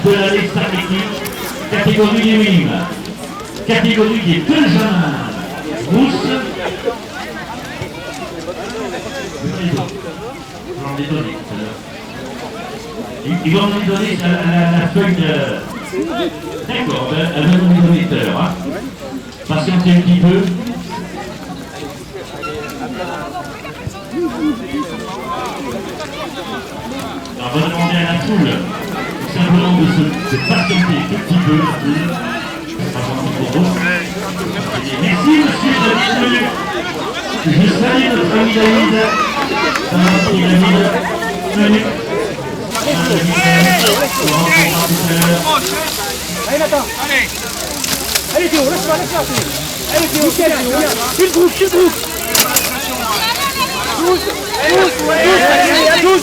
De la liste athlétique, catégorie des minimes, catégorie des Benjamin, Mousse. J'en ai donné tout à l'heure. Ils vont nous donner la feuille de... D'accord, elle va nous donner tout à l'heure. Hein. Patientez un petit peu. On va demander à la foule simplement de se patienter un petit peu. Merci monsieur de je salue notre ami David dans la pyramide. Allez Nathan. Allez Théo, laisse-moi. Allez Théo, file le groupe. Tous.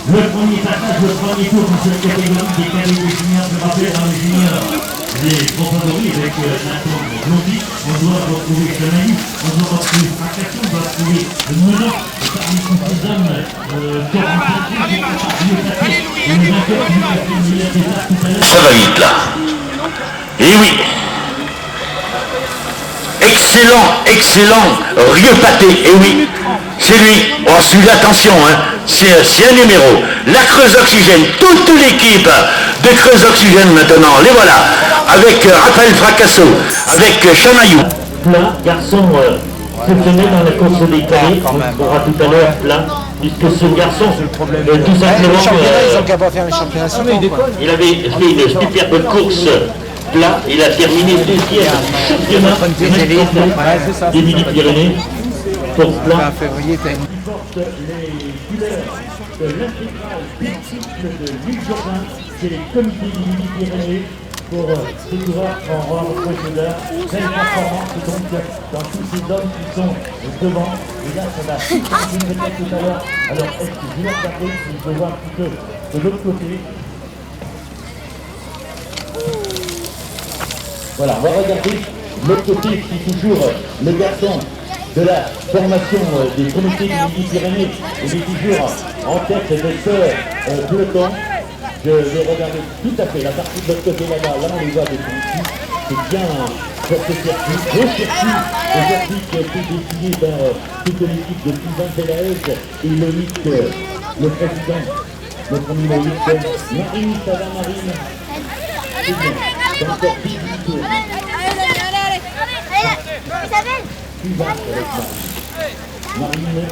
Le premier passage, le premier tour dans cette catégorie des cadets des juniors, je rappelle dans les juniors, les favoris avec Nathan Blondy, on doit retrouver Chamaï, on doit retrouver Fracassou, on doit retrouver le Moulin, et parmi tous ces hommes, Corentin, qui est parti au tapis, et le vainqueur qui a fait une meilleure étape tout à l'heure. Ça va vite là. Et oui. Excellent, Rieux Pâté, et oui, c'est lui. Oh, celui-là, attention, hein, c'est un numéro. La Creuse Oxygène, toute l'équipe de Creuse Oxygène maintenant, les voilà, avec Raphaël Fracasso, avec Chamaillou. Plein, garçon sélectionné dans la course des cadets, on aura tout à l'heure plein, puisque ce garçon, tout simplement, il avait fait une superbe course. Là, il a terminé deuxième championnat des Midi-Pyrénées pour plat. Il porte les couleurs de l'intégrale bicycle de Luc Jourdain, c'est les comités des Midi-Pyrénées pour ces coureurs en rang précédent. Belle performance donc dans tous ces hommes qui sont devant. Et là, ça va continuer peut-être tout à l'heure. Alors, est-ce que je vais regarder si je peux voir un petit peu de l'autre côté? Voilà, on va regarder l'autre côté, c'est toujours le garçon de la formation des comités du Midi-Pyrénées. Il est toujours en tête de ce peloton. Je vais regarder tout à fait la partie de l'autre côté là-bas. Là, on les voit des ici. C'est bien pour ce circuit. Gros circuit aujourd'hui qui a été décidé par toute l'équipe de Sylvain Pelaez et Loïc, le président, notre ami Loïc. Marine, ça va Marine? C'est bien. C'est encore plus vite. Marine.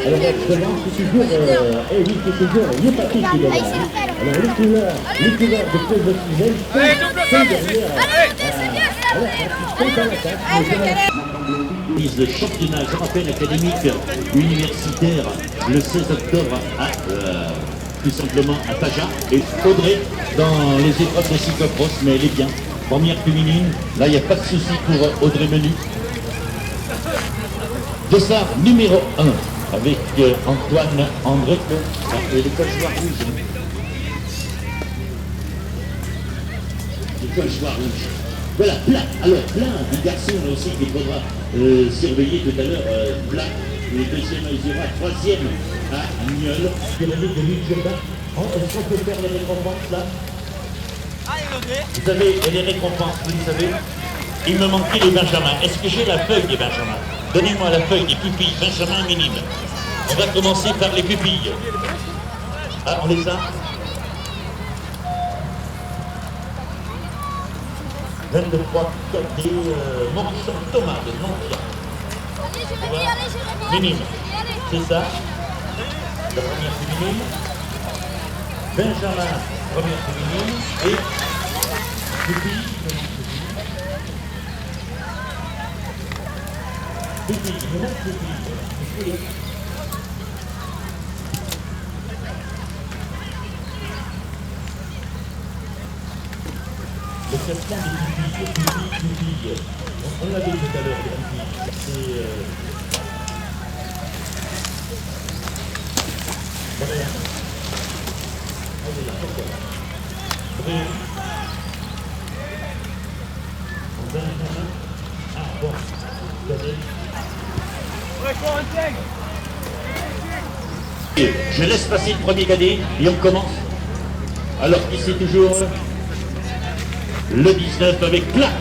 Alors actuellement, c'est toujours, oui, c'est toujours Rieux Pâté qui est là. Alors les couleurs de Creuse Oxygène sont derrière. Le championnat, je rappelle, académique universitaire le 16 octobre à tout simplement à Paja, et Audrey dans les épreuves de cyclocross, mais elle est bien. Première féminine, là il n'y a pas de souci pour Audrey Menu. Dossard numéro 1 avec Antoine André et le cochoir rouge. Le cochoir rouge. Voilà, Plat. Alors Plat, un garçon aussi qu'il faudra surveiller tout à l'heure. Plat, le deuxième à Isera, troisième à Niol. Pyrénées de Luc Jourdain. Est-ce qu'on peut faire les récompenses là? Vous savez, les récompenses, vous savez, il me manquait les Benjamins. Est-ce que j'ai la feuille des Benjamins? Donnez-moi la feuille des pupilles, Benjamin minime. On va commencer par les pupilles. Ah, on les a? 23 côtés, Monchon, Thomas de Monchon. Minime, c'est ça? La première féminine. Benjamin, première féminine. Et pupille. Le classement des pupilles, on l'a vu tout à l'heure, les pupilles, je laisse passer le premier cadet et on commence. Alors qui c'est toujours le 19 avec Plat.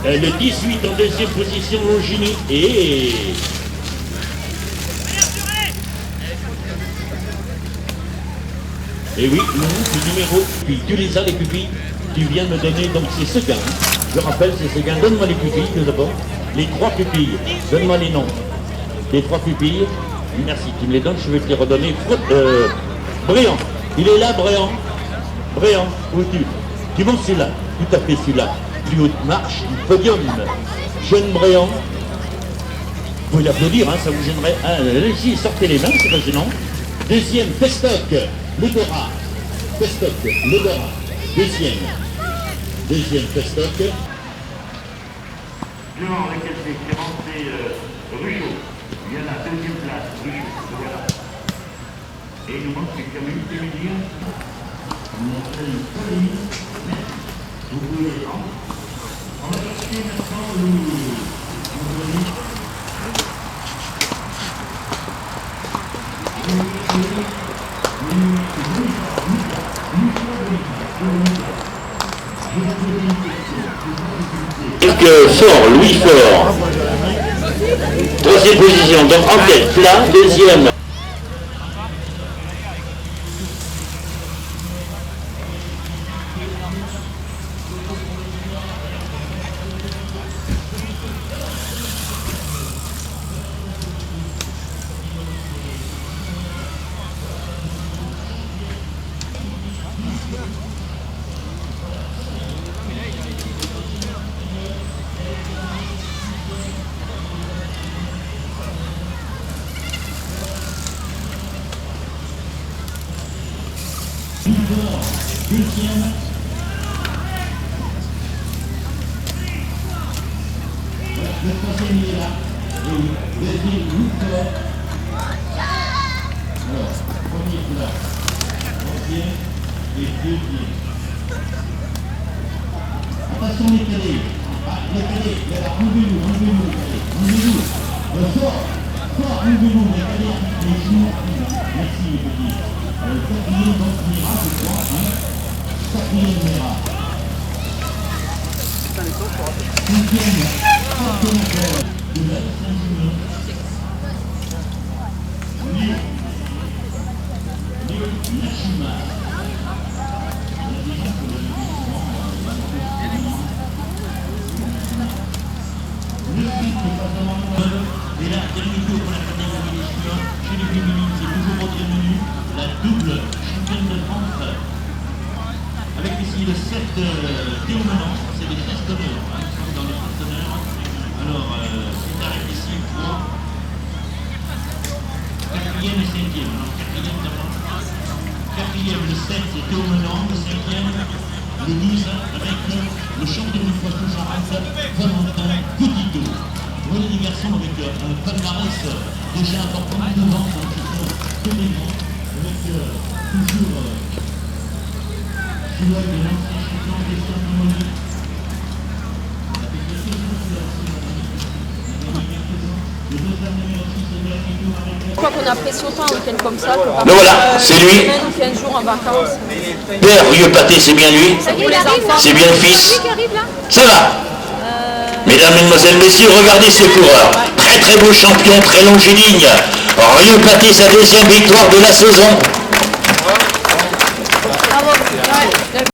Le 18 en deuxième position, Longini. Et oui, le numéro, puis tu les as les pupilles, tu viens de me donner, donc c'est Seguin. Je rappelle, c'est Seguin. Donne-moi les pupilles tout d'abord. Les 3 pupilles, donne-moi les noms. Les 3 pupilles, merci, tu me les donnes, je vais te les redonner. Bréant, il est là, Bréant. Bréant, où es-tu? Tu montes celui-là, tout à fait celui-là. Plus haute marche, du podium. Jeune Bréant. Vous pouvez l'applaudir, hein, ça vous gênerait. Allez-y, sortez les mains, c'est pas gênant. Deuxième, Festoc, le Dora. Festoc, le Dora. Deuxième, Festoc. Durant lequel c'est Clément, c'est Ruchot. Il y a la deuxième place, Ruchot, voilà. Et il nous manque Camille Témédire. On appelle Pauline. Vous pouvez les prendre. On va chercher maintenant le... Fort, Louis Fort. Troisième position, donc en tête, Plat, deuxième. Deuxième. Le troisième il est là. Et deuxième, Louis-Fort. Alors, premier plat. Troisième et deuxième. Attention les cadets. Les cadets, enlevez-nous, enlevez-nous. Fort, enlevez-nous, les cadets, les genoux. Merci les petits. Quatrième donc Mira, je crois, hein. Quatrième Mira. Cinquième, de la Saint-Julien. Léo Nachima. Le prix n'est pas vraiment et là, dernier tour pour la catégorie des juniors. Chez les féminines, c'est toujours au menu. La double championne de France avec ici le 7 Théo Menon, c'est des fesses d'honneur, hein, qui sont dans les fesses d'honneur. Alors, c'est arrêté ici pour 4e et 5e. Alors, 4e d'abord. 4e, le 7 c'est Théo Menon, le 5e, le 12 avec le champion du poids toujours Valentin Petito. Voilà les garçons avec un palmarès déjà important devant, donc c'est élément. Avec toujours celui de l'ancien champion des Saint-Denis. Je crois qu'on apprécie autant un week-end comme ça que par Le voilà, c'est lui. 10 ou 15 jours en vacances. Père Rieux-Paté, c'est bien lui. Pour les enfants. C'est bien le fils. Ça va. Mesdames, Mesdemoiselles, Messieurs, regardez ce coureur. Très très beau champion, très longiligne. Rieux-Paté, sa deuxième victoire de la saison.